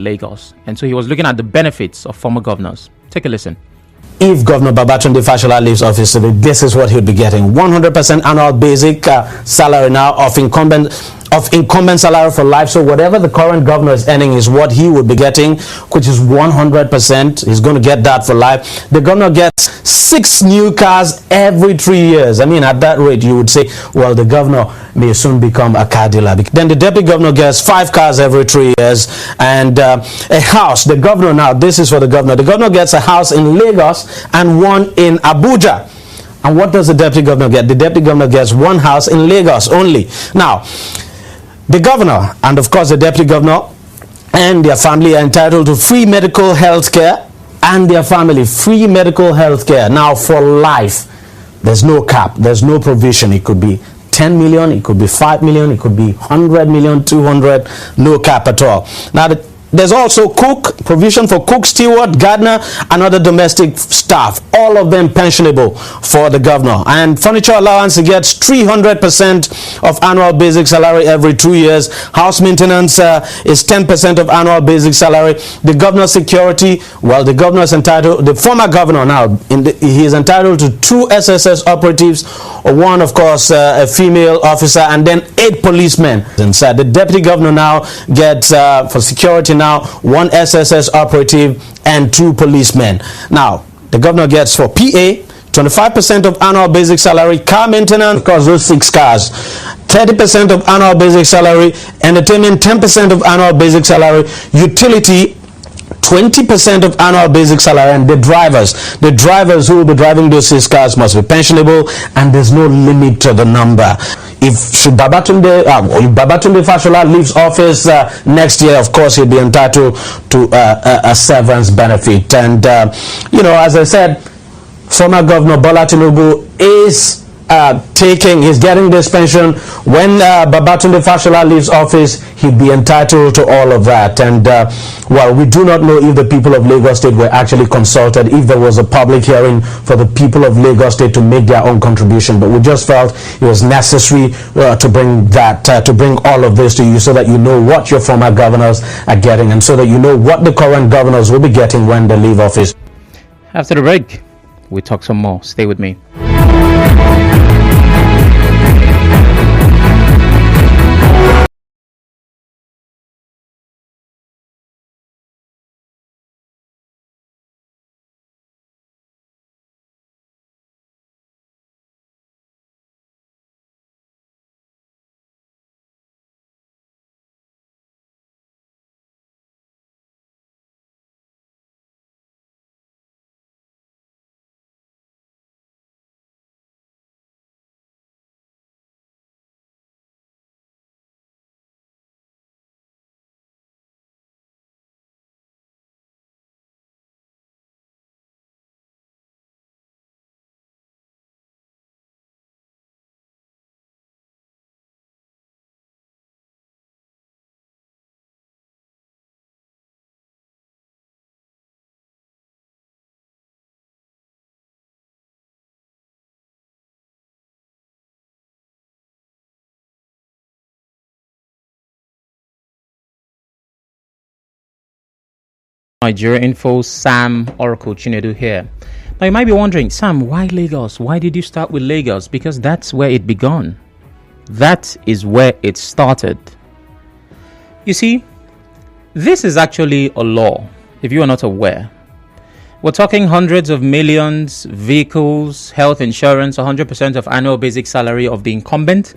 Lagos. And so he was looking at the benefits of former governors. Take a listen. If Governor Babatunde Fashola leaves office today, this is what he'll be getting: 100% annual basic salary now of incumbent salary for life. So whatever the current governor is earning is what he would be getting, which is 100%. He's going to get that for life. The governor gets 6 new cars every 3 years. I mean, at that rate, you would say, well, the governor may soon become a car dealer. Then the deputy governor gets 5 cars every 3 years, and a house. The governor now, this is for the governor. The governor gets a house in Lagos and one in Abuja. And what does the deputy governor get? The deputy governor gets 1 house in Lagos only. Now, the governor and of course the deputy governor and their family are entitled to free medical health care, and their family free medical health care now for life. There's no cap, there's no provision. It could be 10 million, it could be 5 million, it could be 100 million, 200, no cap at all. Now there's also provision for cook, steward, gardener, and other domestic staff. All of them pensionable for the governor. And furniture allowance, he gets 300% of annual basic salary every 2 years. House maintenance is 10% of annual basic salary. The governor's security, well, the governor is entitled, the former governor now, he is entitled to 2 SSS operatives, 1, of course, a female officer, and then 8 policemen inside. The deputy governor now gets, for security now, 1 SSS operative and 2 policemen. Now, the governor gets for PA 25% of annual basic salary, car maintenance, because those 6 cars, 30% of annual basic salary, entertainment 10% of annual basic salary, utility 20% of annual basic salary, and the drivers who will be driving those 6 cars must be pensionable, and there's no limit to the number. If Babatunde Fashola leaves office next year, of course, he'll be entitled to a severance benefit. And, as I said, former Governor Bola Tinubu is he's getting this pension. When Babatunde Fashola leaves office, he'll be entitled to all of that. And well, we do not know if the people of Lagos State were actually consulted, if there was a public hearing for the people of Lagos State to make their own contribution. But we just felt it was necessary to bring all of this to you, so that you know what your former governors are getting, and so that you know what the current governors will be getting when they leave office. After the break, we talk some more. Stay with me. Nigeria Info, Sam Oracle Chinedu here. Now you might be wondering, Sam, why Lagos? Why did you start with Lagos? Because that's where it began. That is where it started. You see, this is actually a law, if you are not aware. We're talking hundreds of millions, vehicles, health insurance, 100% of annual basic salary of the incumbent.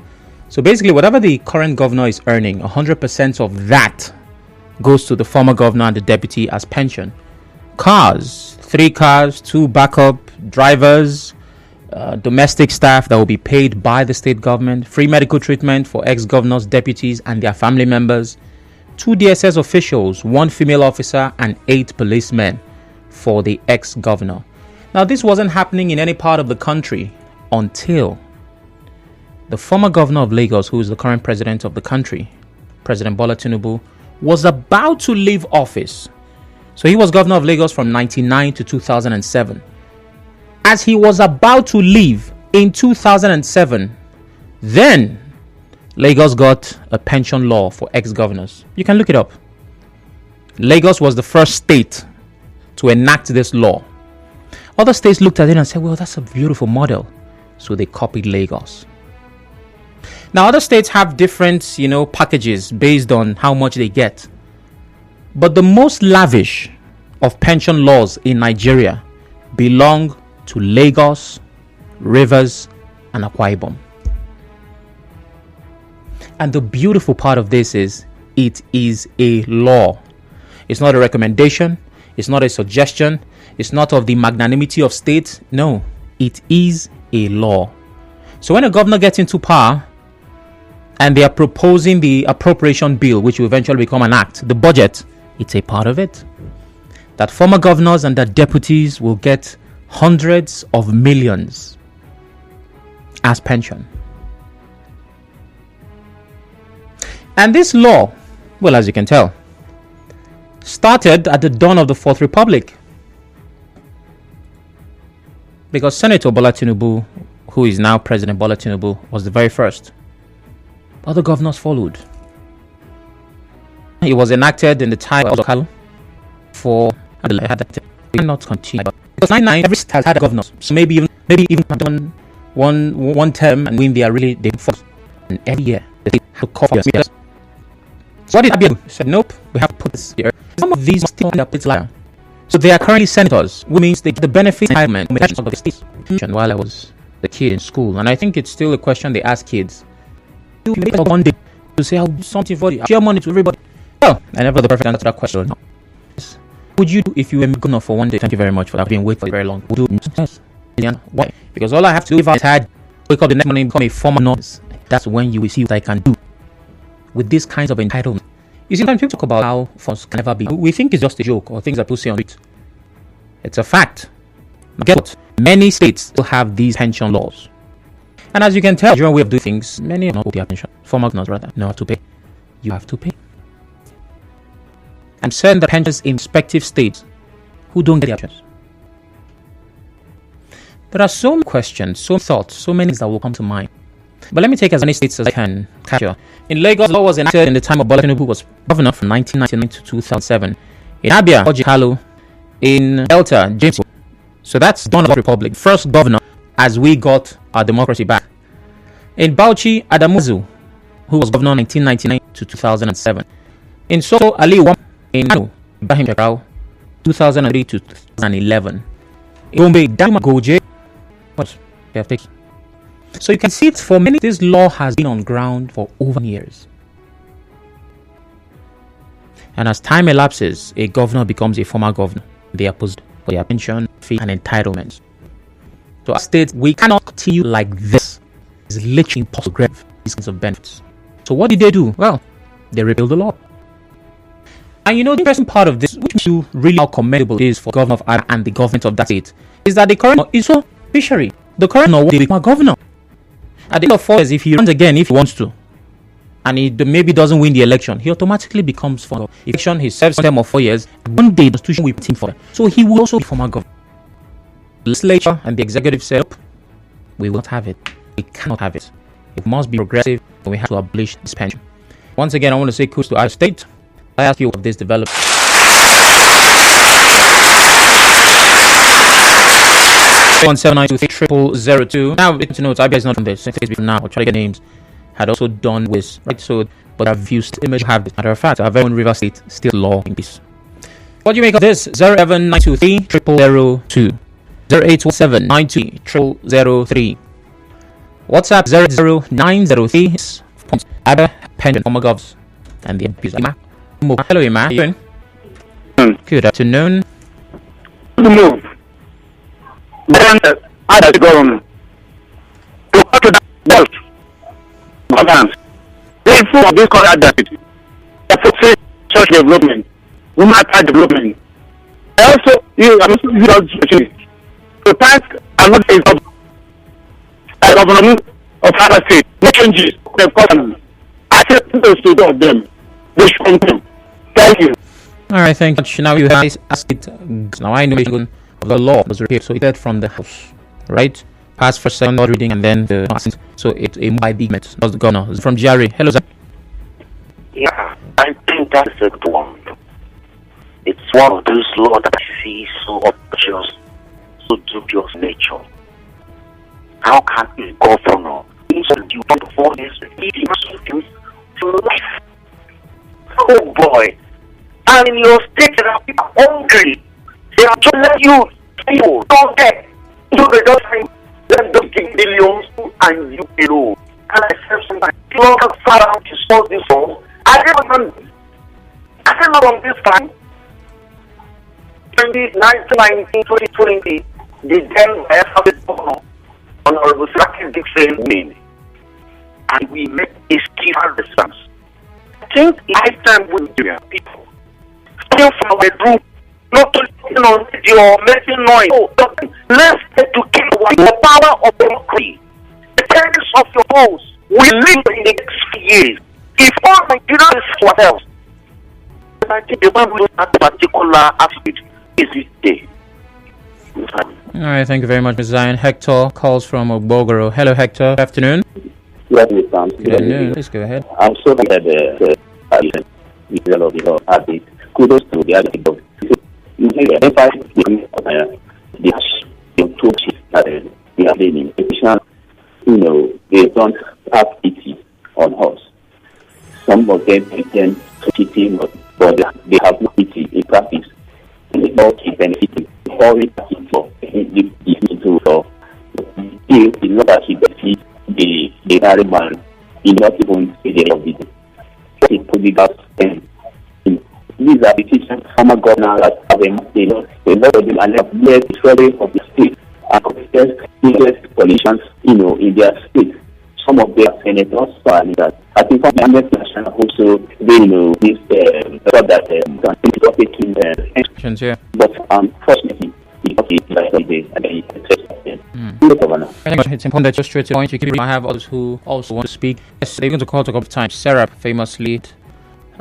So basically, whatever the current governor is earning, 100% of that goes to the former governor and the deputy as pension. Cars, 3 cars, 2 backup drivers, domestic staff that will be paid by the state government, free medical treatment for ex-governors, deputies, and their family members, 2 DSS officials, 1 female officer, and 8 policemen for the ex-governor. Now, this wasn't happening in any part of the country until the former governor of Lagos, who is the current president of the country, President Bola Tinubu, was about to leave office. So he was governor of Lagos from 1999 to 2007. As he was about to leave in 2007, then Lagos got a pension law for ex-governors. You can look it up. Lagos was the first state to enact this law. Other states looked at it and said, well, that's a beautiful model. So they copied Lagos. Now, other states have different, packages based on how much they get. But the most lavish of pension laws in Nigeria belong to Lagos, Rivers, and Akwa Ibom. And the beautiful part of this is it is a law. It's not a recommendation. It's not a suggestion. It's not of the magnanimity of states. No, it is a law. So when a governor gets into power and they are proposing the appropriation bill, which will eventually become an act, the budget, it's a part of it. That former governors and their deputies will get hundreds of millions as pension. And this law, well, as you can tell, started at the dawn of the Fourth Republic. Because Senator Bola Tinubu, who is now President Bola Tinubu, was the very first. Other governors followed. It was enacted in the time of Kalu for not continue. Because 99 every state has had a governor. So maybe even one term, and when they are really they force. And every year they have to call for years. So what did Abia do? Said nope, we have to put this here. Some of these still end up liar. So they are currently senators, which means they get the benefit of the states. While I was a kid in school, and I think it's still a question they ask kids. Do you make one day to say I'll do something for you, share money to everybody? Well, I never had the perfect answer to that question. No. Would you do if you were governor for one day? Thank you very much for that. I've been waiting for very long. Would you? Yes. Why? Because all I have to do if I had wake up the next morning and become a former nurse, that's when you will see what I can do with these kinds of entitlement. You see, sometimes people talk about how funds can never be. We think it's just a joke or things that people say on it. It's a fact. Now, guess what? Many states still have these pension laws. And as you can tell, during way of doing things, many are not their pension. Former governors rather know how to pay. You have to pay. I'm certain that pensions in respective states who don't get their pensions. There are so many questions, so many thoughts, so many things that will come to mind. But let me take as many states as I can capture. In Lagos, law was enacted in the time of Bola Tinubu, who was governor from 1999 to 2007. In Abia, Kalu. In Delta, James. So that's dawn of the Republic, first governor as we got our democracy back. In Bauchi, Adamuzu, who was governor 1999 to 2007. In Soto, Ali Wam. In Kano, Ibrahim Shekarau, 2003 to 2011. In Gombe, Dama Goje. So you can see it for many. This law has been on ground for over years. And as time elapses, a governor becomes a former governor. They are opposed for their pension, fee, and entitlements. So as states, we cannot continue like this. It's literally impossible to grab these kinds of benefits. So what did they do? Well, they repealed the law. And the interesting part of this, which you really how commendable it is for governor of Abia and the government of that state, is that the current is so fishery. The current will become a governor. At the end of 4 years, if he runs again, if he wants to, and he maybe doesn't win the election, he automatically becomes former governor. Election, he serves a term of 4 years. One day, the Constitution will put him for it. So he will also be former governor. The legislature and the executive said, we will not have it. We cannot have it. It must be progressive, and we have to abolish this pension. Once again, I want to say kudos to our state. I ask you of this development. 179230002. Now, to note, Abia is not on this. Facebook now. I'll try to get names. Had also done with right. So, but I've used image. Have this. Matter of fact, our very own River State still law in this. What do you make of this? 079230002. 0817923003. WhatsApp 00903. Abia pension former govs and the MPs. Hello, Ima. How are you doing? Good afternoon. Move. Then Abia government to go to that belt governance. They for this current deputy. They portray social development, women development. Also, you to thank another government of other state, no changes, the government. I said to those of them, they should continue. Thank you. All right, thank you. Now you guys ask it. Now I know the law was repealed, so it's from the House, right? Passed for second reading and then the so it's a by the government, not the governor. It's from Jerry. Hello, sir. Yeah, I think that's the one. one of those laws that I see so obnoxious, so dubious nature. How can a governor you want to fall this things to life? Oh boy. And in your state there are people hungry. They are just let you don't get. So they just say, let them give millions and you alone. And I said sometimes, people can far out to solve this all. I didn't know on this time. 1919, 2020, the then Vice Governor, Honorable Saki Dixon, win. And we make a skillful response. I think lifetime will do people. Still from the room, not to listen on your making noise. No, let's educate the power of democracy. The parents of your votes will live in the next few years. If all Nigerians is what else, I think the one will have particular attitude is this day. All right, thank you very much, Ms. Zion. Hector calls from Ogbogoro. Hello, Hector. Good afternoon. Good afternoon. Good afternoon. Please go ahead. I'm so glad that the habit. Kudos to the Abia Government. They are in they don't have pity on us. Some of them pretend to pity, but they have no pity in practice. And they don't keep benefiting. All it for the know that he benefits the married man, he not even see the end of the day. He put it out and these are petitions former governors that have a lot of them and have led the story of the state and competent politicians, in their state. Some of their senators and that I think from the Amnesty National also they thought that taking yeah. But unfortunately it's important that just straight to the point. You keep I have others who also want to speak. Yes, they're going to call a couple of times. Sarah famously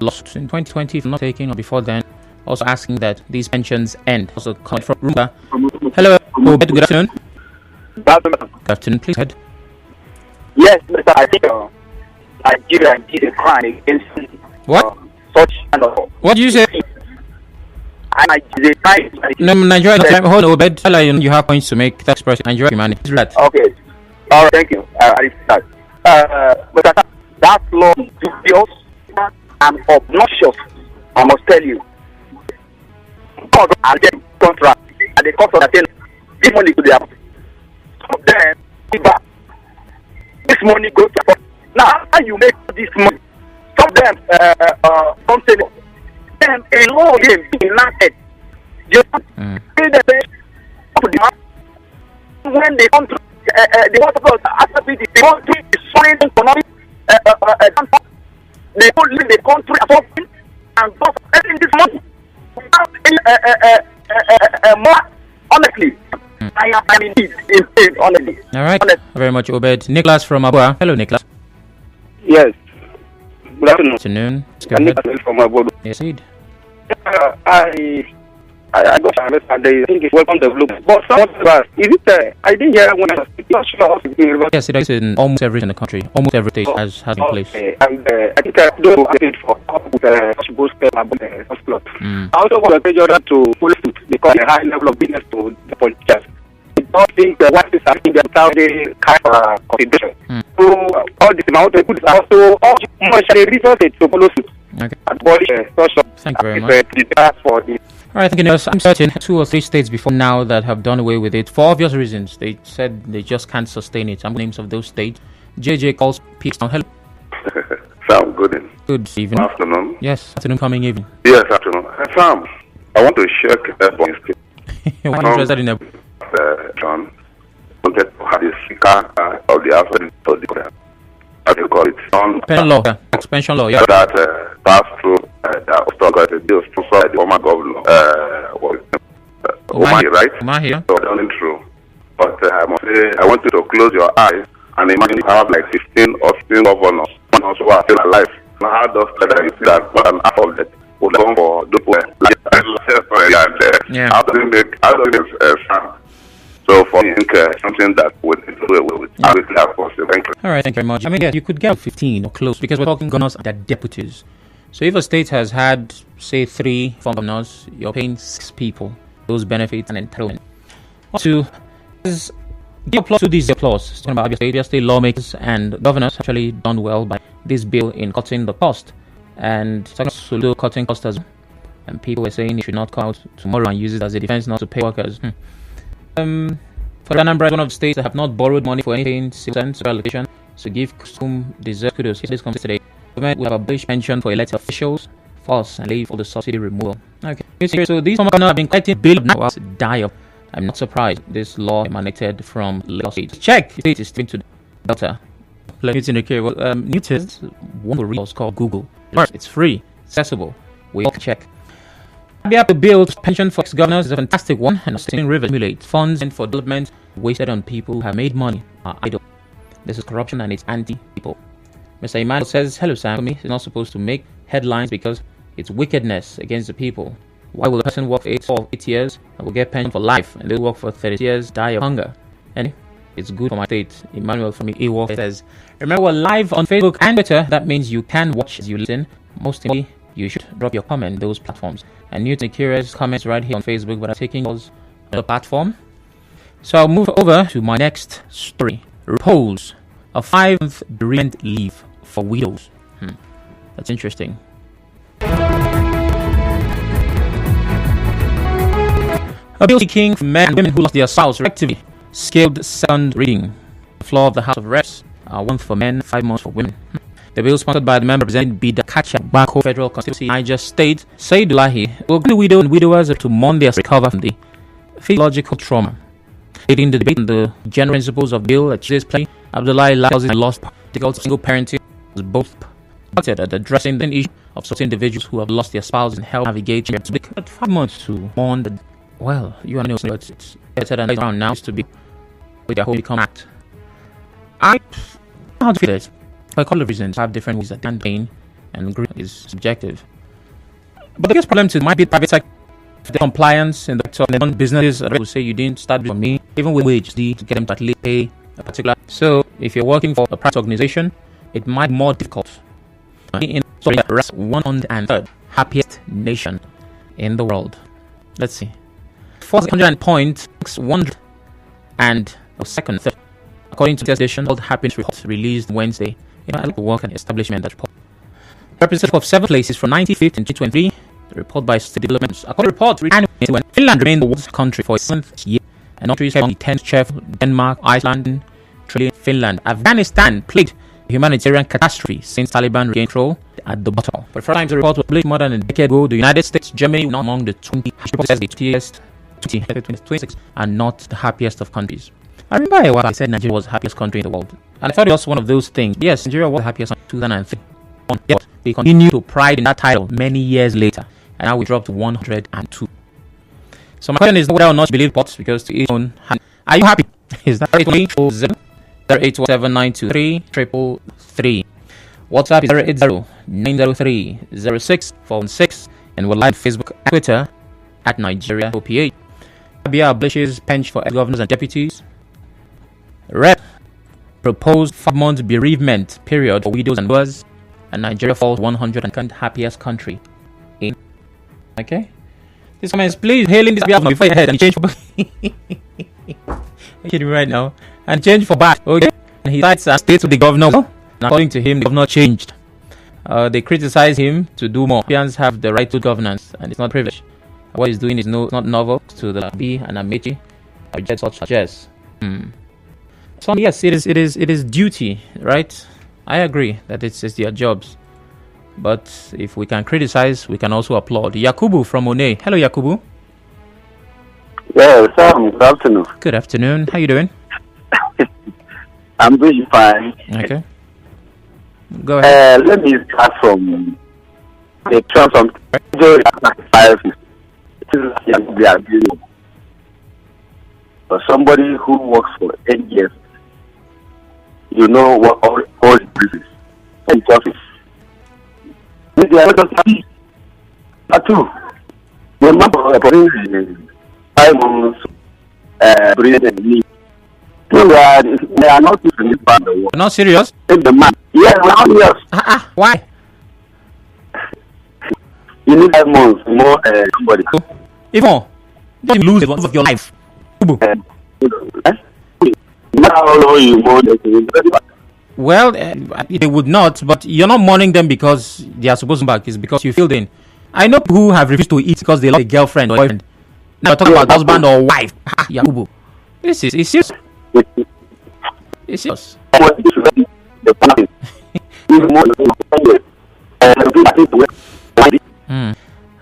lost in 2020 for not taking or before then, also asking that these pensions end. Also coming from Rumba. Hello, good afternoon. Good afternoon, please head. Yes, Mr. I think Nigeria did a crime against what? Such kind of. What did you say? No, Nigeria. Hold on, Obed. You have points to make. That's person. Nigeria, humanity. Okay. All right. Thank you. I start. But that law is dubious and obnoxious. I must tell you. God and then contract and the contract again. Give money to them. Then give back. This money goes to now. How you make this money? Some of them something. Then a law game being enacted. Just when they come to the water after the country is foreign economic they don't leave the country at all and just spending this money without more honestly. I am indeed in pain, honestly. All right. Honestly. Very much, Obed. Nicholas from Abua. Hello, Nicholas. Yes. Good afternoon. Afternoon. Nicholas from Abua. Yes, indeed. I got to understand. I think it's welcome development. But some of us, is it? I didn't hear when I was not sure. Yes, it is in almost every in the country. Almost every state has in place. And I think I don't wait for supposed to have plot. I also want to tell you that to police because a high level of business to the politicians. I don't think what is happening without the kind of consideration. So all this amount of goods also all much resources to follow suit. Okay. Thank you very much. For this. All right, thank you. I'm certain 2 or 3 states before now that have done away with it for obvious reasons. They said they just can't sustain it. I'm names of those states. JJ calls Peace. Hello. Sam, good evening. Good evening. Afternoon. Yes, afternoon coming evening. Yes, afternoon. Sam, I want to check Ebony State. Why are you interested in Ebony? John wanted to have the speaker of the outside of the Korea. How do you call it? Expansion law. Yeah. Expansion law, yeah. That passed through the bill sponsored by the former governor, Umahi, right? Umahi. So done it through. But I must say, I want you to close your eyes and imagine you have like 15 or 16 governors, one also are still alive. Now, how does that you see that more than half of that would go for the poor? How does it sound? So for me, I think something that would do it with as possible. Thank you. All right, thank you very much. I mean, yeah, you could get 15 or close because we're talking governors and their deputies. So if a state has had, say, 3 former governors, you're paying 6 people those benefits and entitlement. To give applause to this applause. Talking about Abia State lawmakers and governors actually done well by this bill in cutting the cost. And talking about cutting costs as well. And people were saying you should not come out tomorrow and use it as a defense not to pay workers. For Anambra, one of the states that have not borrowed money for anything since allocation, so give whom deserve kudos. This comes today. Government will have abolished pension for elected officials, false, and leave for the subsidy removal. Okay. So these former governors have been collecting billions now die of. I'm not surprised this law emanated from Lagos State. Check if it is linked to Delta. Let me see the care. Well, Newton's one of the resources called Google. It's free, accessible. We all can check. Abia to build pension for ex-governors is a fantastic one, and State River emulate funds and for development wasted on people who have made money are idle. This is corruption and it's anti-people. Mr. Emmanuel says, hello Sam, it's not supposed to make headlines because it's wickedness against the people. Why will a person work for 8 years and will get pension for life, and they work for 30 years, die of hunger? And it's good for my state. Emmanuel from Ewok says, remember we're live on Facebook and Twitter. That means you can watch as you listen. Most importantly, you should drop your comment on those platforms. And Newton Akira's comments right here on Facebook, but I'm taking those on the platform. So I'll move over to my next story. Repose a 5-month bereavement leave for widows. That's interesting. A bill seeking for men and women who lost their spouse respectively scaled second reading. The floor of the House of Reps, 1 month for men, 5 months for women. The bill sponsored by the member representing Bidakacha Bako Federal Constituency, Niger State, Saidulahi, will grant the widow and widowers to mourn their recover from the physiological trauma. Leading the debate on the general principles of the bill at today's play, Abdullahi Laos lost difficult single parenting was both started at addressing the issue of certain individuals who have lost their spouse and help navigate to 5 months to mourn the well, you know, but it's better than around now to be with their whole become act. I how to feel it. For a couple of reasons, I have different ways that pain and grief is subjective. But the biggest problem to might be private sector, the compliance and the businesses will say you didn't start with me, even with wage to get them to at least pay a particular. So if you're working for a private organization, it might be more difficult. In 103rd happiest nation in the world. Let's see. 400 points, 100 and second, third. According to the station called Happiness Report released Wednesday. I look to work an establishment that report. Representative of 7 places from 1950 and 2023. The report by State Development. According to the report, when Finland remained the world's country for its 7th year, and not really on the 10th chair for Denmark, Iceland, Finland. Afghanistan played a humanitarian catastrophe since Taliban regained control at the bottom. But for the time the report was published more than a decade ago, the United States, Germany were not among the 26 and not the happiest of countries. I remember a while I said Nigeria was the happiest country in the world. And I thought it was one of those things. Yes, Nigeria was the happiest in 2003. Yet we continue to pride in that title many years later. And now we dropped to 102. So my question is whether or not you believe reports, because to each own hand. Are you happy? Is that 817-0817923-333? WhatsApp is 080-903-0646. And we're live on Facebook and Twitter at Nigeria OPA. Abia abolishes pension for governors and deputies. Rep proposed 5-month bereavement period for widows and widowers, and Nigeria falls 102nd happiest country in. Okay, this comments please hailing this before your head and change for kidding me right now and change for back. Okay, and he cites and states with the governor. And according to him, the governor changed. They criticize him to do more. Europeans have the right to governance, and it's not privilege. What he's doing is not novel to the B and Amechi. I just suggest. So yes, it is duty, right? I agree that it's their jobs, but if we can criticize, we can also applaud. Yakubu from One. Hello, Yakubu. Yeah, Sam. Good afternoon. Good afternoon. How you doing? I'm doing fine. Okay. Go ahead. Let me start from the terms of 5. For somebody who works for 8 years, you know what all the briefs and office. Maybe I don't see. But two, remember, 5 months, breathing and leave. They are not even this bad. Not serious? The man. Yeah, we're not serious. Why? You need 5 months more somebody. Even don't lose the month of your life. Well, they would not, but you're not mourning them because they are supposed to come back. It's because you filled in. I know people who have refused to eat because they lost a girlfriend or boyfriend. Now we're talking about husband or wife. Yakubu. This is it's serious. It's serious.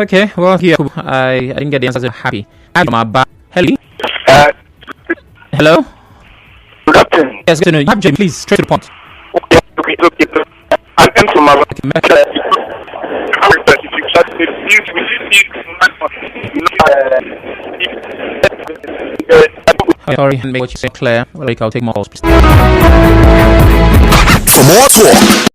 Okay, well, here I didn't get the answer. Happy. I'm from Abia. Hello. Hello. Good afternoon. Yes, good afternoon. You have Jay, please, straight to the point. Okay. I'm from Abia. Sorry, and make what you say clear. I'll take more calls, please. For more talk,